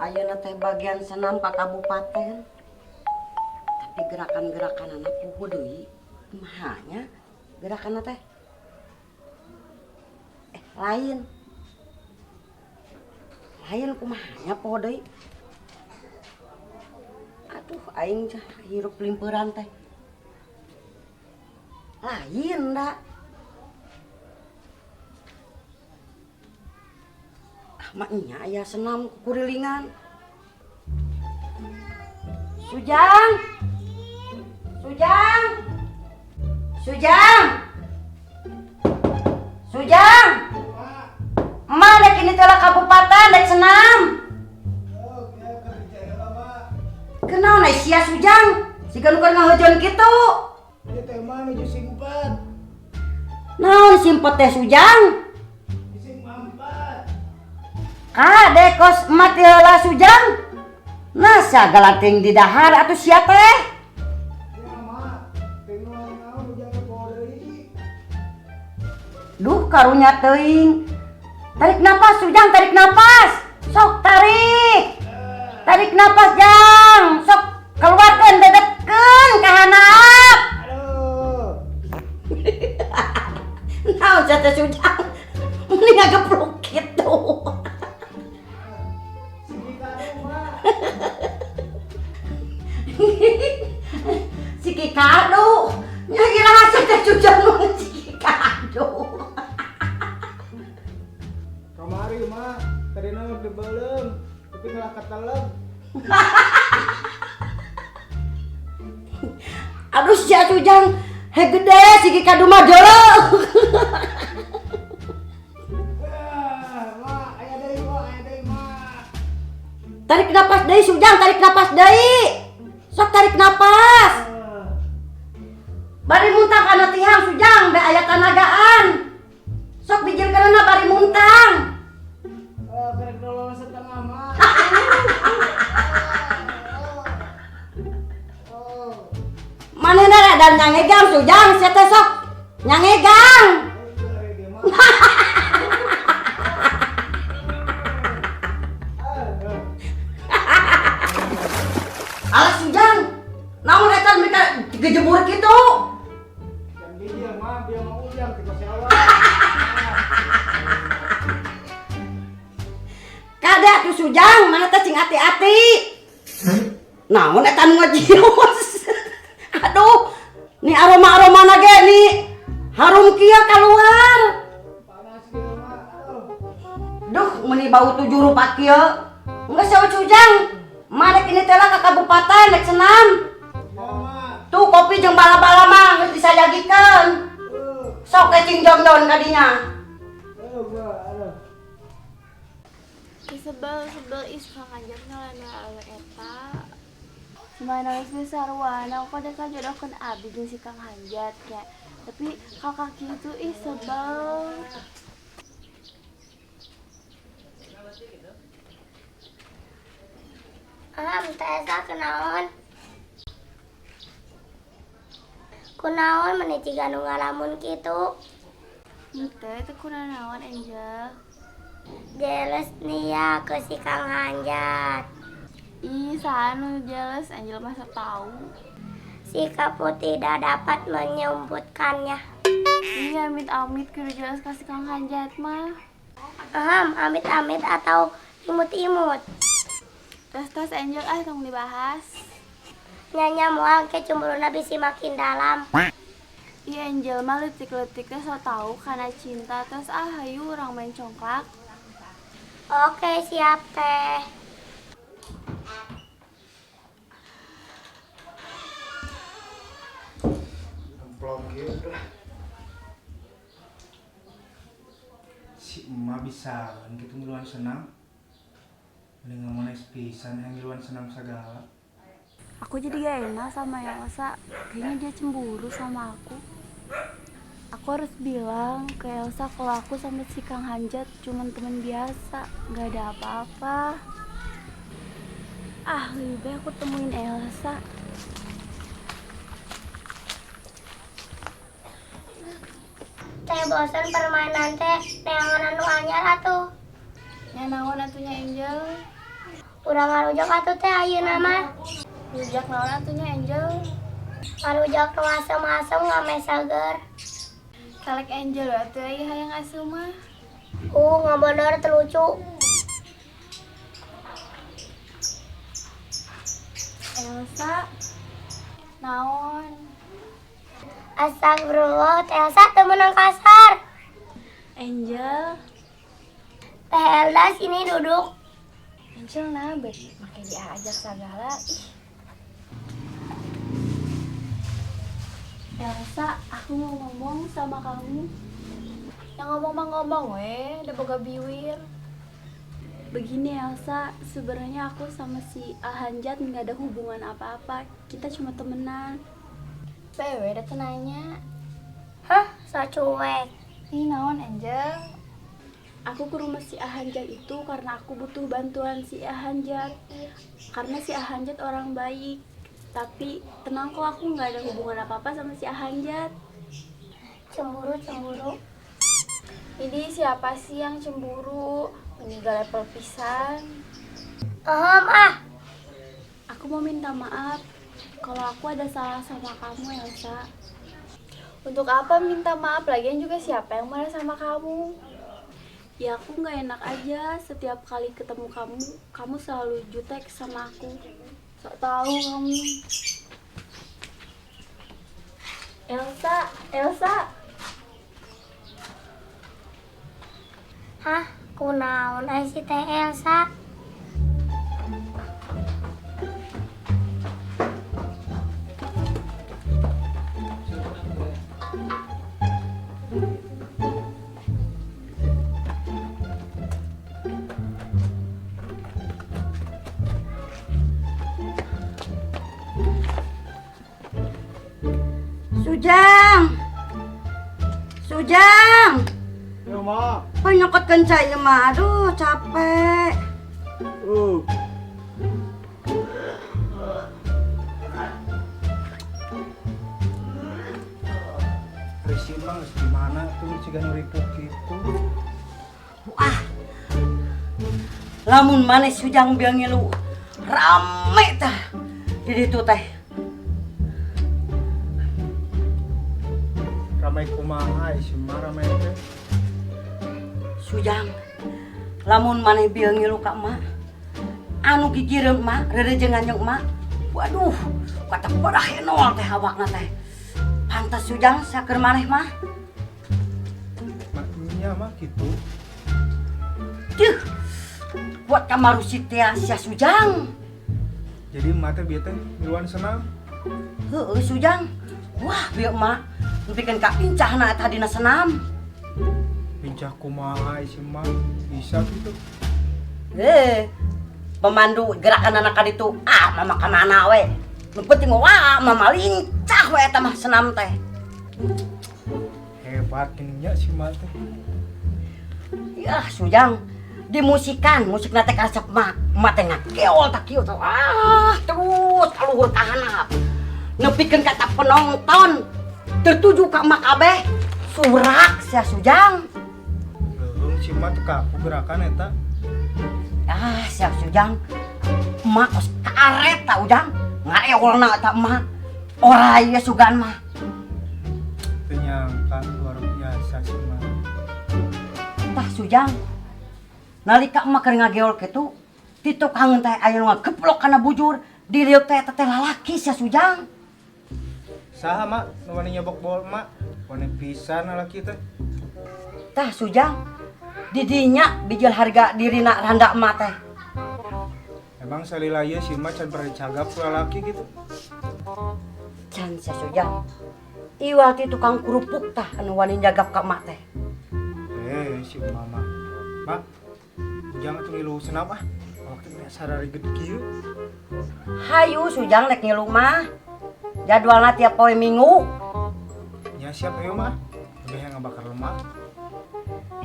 ayeuna teh bagian senam ka kabupaten. Tapi gerakan-gerakan anak puhu deui. Kumahanya gerakan teh? Lain. Lain kumahanya poho deui. Aduh aing cah hirup limpeuran teh. Lain da. Maknya aya senam kurilingan. Sujang. Sujang. Sujang. Sujang. Emak dek ini telah kabupaten dek senam. Kenal nih sia Sujang. Siga nuker ngahujan kitu. Ieu teh mah nuju simpet. Naon simpet teh Sujang? Kade kos mati heula Sujang. Nasa galating di dahar atuh sia teh? Ya mah, teu naon ujang poho deui. Duh karunya teuing. Tarik napas Sujang, tarik napas. Sok tarik. Tarik napas Jang. Sok keluarkeun dedetkeun ka handap. Aduh. Naon sia teh Sujang? Mending ngagepluk kitu. Si kado nya iraha teh Sujang nu si kado. Kamari mah, tadina mah dibeuleum, tapi ngalah kateleg. Aduh sia Sujang he gede si kado mah deuleuh. Mah, aya deui mah. Tarik napas deui Sujang, tarik napas deui. Sok tarik napas. Bari muntang kana tihang Sujang, be aya tanagaan. Sok bijilkeunna bari muntang. Karek nolong setengah mah. Manehna dan nyangegang Sujang, sia teh sok nyangegang. Alas Sujang, namun eta mereka digejemur kitu. Dan dia mah ujang kita sewa. Kade atuh Sujang, mana teh cing ati-ati. Namun eta nu ngajios. Aduh, ni aroma-aromana ge ni harum kieu keluar. Panas kieu mah. Duh, meuni bau tujuh rupa kieu. Enggeus sewa Sujang. Marek ini teh lah ka kabupaten dek senam. Tuh kopi jeung bala-bala mah geus disajagikeun. Sok kecing jongdon ka dinya. Sebel is Kang Ajat ngalana eta. Mana geus sarwana kok dek jodohkeun abdi jeung si Kang Hanjat nya. Tapi kakak kitu ih sebel. Tesa kenaon? Kunaon meneh ciga nu ngalamun kitu? Teh teh kunaon Angel? Jeles nia ke si Kang Hanjat. Ih, sanu jelas Angel masa tahu. Si Kapu tidak dapat menyebutkannya. Iya, amit-amit kudu jelas kasih Kang Hanjat mah. Amit-amit atau imut-imut. Tas Angel tong dibahas. Nyanya moal ke cemburuna bisi makin dalam. Iya Angel mah leutik-leutiknya so tahu karena cinta terus hayu urang main congklak. Oke, siap teh. Amplop gitu lah. Si emak bisa kan gitu ngiluan senam. Mending ngomong pisan yang ngiluan senam segala. Aku jadi gak enak sama Elsa. Kayaknya dia cemburu sama aku. Aku harus bilang ke Elsa kalau aku sama si Kang Hanjat cuma teman biasa, gak ada apa-apa. Lebih baik aku temuin Elsa. Teh bosan permainan teh neangan anu anyar atuh. Ya naon atunya Angel? Urang ngarujak atuh teh ayeuna mah. Rujak naon atunya Angel? Ngarujak nu asem-asem ngame seger. Kalek Angel atuh aya hayang asuh mah. Ngabodor terlucu. Elsa, naon? Astagfirullah, Teh Elsa teu meunang kasar. Angel, Teh Elda sini duduk. Angel nah make diajak segala. Elsa, aku mau ngomong sama kamu. Yang ngomong mah ngomong udah boga biwir. Begini Elsa, sebenarnya aku sama si Ahanjat nggak ada hubungan apa-apa. Kita cuma temenan. PW udah nanya. Hah, sacuek. Ini naon Angel? Aku ke rumah si Ahanjat itu karena aku butuh bantuan si Ahanjat. Karena si Ahanjat orang baik. Tapi tenang kok, aku nggak ada hubungan apa-apa sama si Ahanjat. Cemburu. Ini siapa sih yang cemburu? Meninggal level pisan. Aku mau minta maaf kalau aku ada salah sama kamu Elsa. Untuk apa minta maaf? Lagian juga siapa yang marah sama kamu? Ya aku nggak enak aja setiap kali ketemu kamu selalu jutek sama aku. Sok tahu kamu. Elsa. Hah, kunaon ai si Teh Elsa? Sujang. Ya, Ma. Penyokot kencai mah, aduh capek. Resi Bang, gimana tuh ciga nuripuk gitu? Wah, lamun manis Sujang biang ngilu rame tah di ditu teh. Ramai kumaha Isma ramai teh. Sujang, lamun maneh biang ngilu ka emak, anu gigireun emak, rerejengan jeung emak. Waduh, kata bedah enol teh awakna teh. Pantas Sujang saker maneh mah. Maknya mah gitu. Duh, buat kamaru sitia sia Sujang. Jadi emak teh bieu teh miluan senam. Heueuh Sujang. Wah, bieu emak nepikeun ka pincahna eta dina senam. Pincah kumaha Isma bisa gitu. Pemandu gerakan anak kaditu, mama kanana we. Nu penting wah, mama lincah we eta mah senam teh. Hebat nya si emak teh. Yah, Sujang. Dimusikan, musikna teh karesep emak. Emak teh ngakeol tak kieu teh. Terus kaluhur ka handap. Nepikeun kata penonton. Tertuju ka emak kabeh. Surak sia Sujang. Leuweung si emak teh kaku gerakan eta. Siap Sujang. Emak kos karet ta Ujang. Ngareolna eta emak. Ora ieu sugan mah. Teu nyangka luar biasa si emak. Tah Sujang. Nalika emak keur ngageol kitu, ti tukang teh aya nu ngageplok kana bujur, di rieu teh teteh lalaki sia Sujang. Saha mak nu wani nyobok bol mak? Wani pisan lalaki teh. Tah Sujang. Di dinya bijil harga dirina randa emak teh. Emang salila ieu si emak can pernah dicagap ku lalaki gitu. Can sia Sujang. Iwal ti tukang kerupuk tah anu wani njagap ka emak teh. Si emak mah. Mak, jangan tuh ngilu senam ah. Waktu ini sarari gede kieu. Hayu Sujang rek ngilu mah. Jadwalna tiap poe Minggu. Ya siap ayo mah. Lebih yang ngabakar lemak.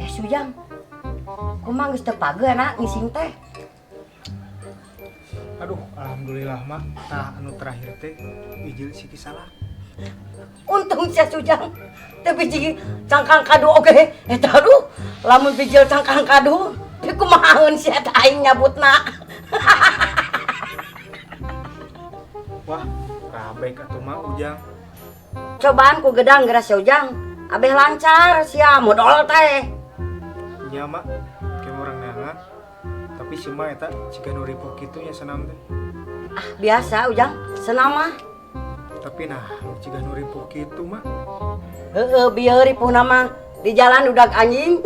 Sujang. Kumaha geus teu pageuna ngising teh. Aduh, alhamdulillah mah. Tah anu terakhir teh ijil si kisalah. Untung sia Sujang. Teu biji cangkang kadu oge. Eta aduh, lamun bijil cangkang kadu, teu kumahaeun sia eta aing nyabutna. Wah, kabek atuh mah Ujang. Cobaan ku gedang geras ya Ujang. Abeh lancar sia modal teh. Nya mak, kayak orang neangan. Tapi si mah eta jika nu ripuh kitu nya senam teh. Ah, biasa Ujang, senam mah. Tapi nah, jika nu ripuh kitu mah. Bieu ripuh nama di jalan udah anjing.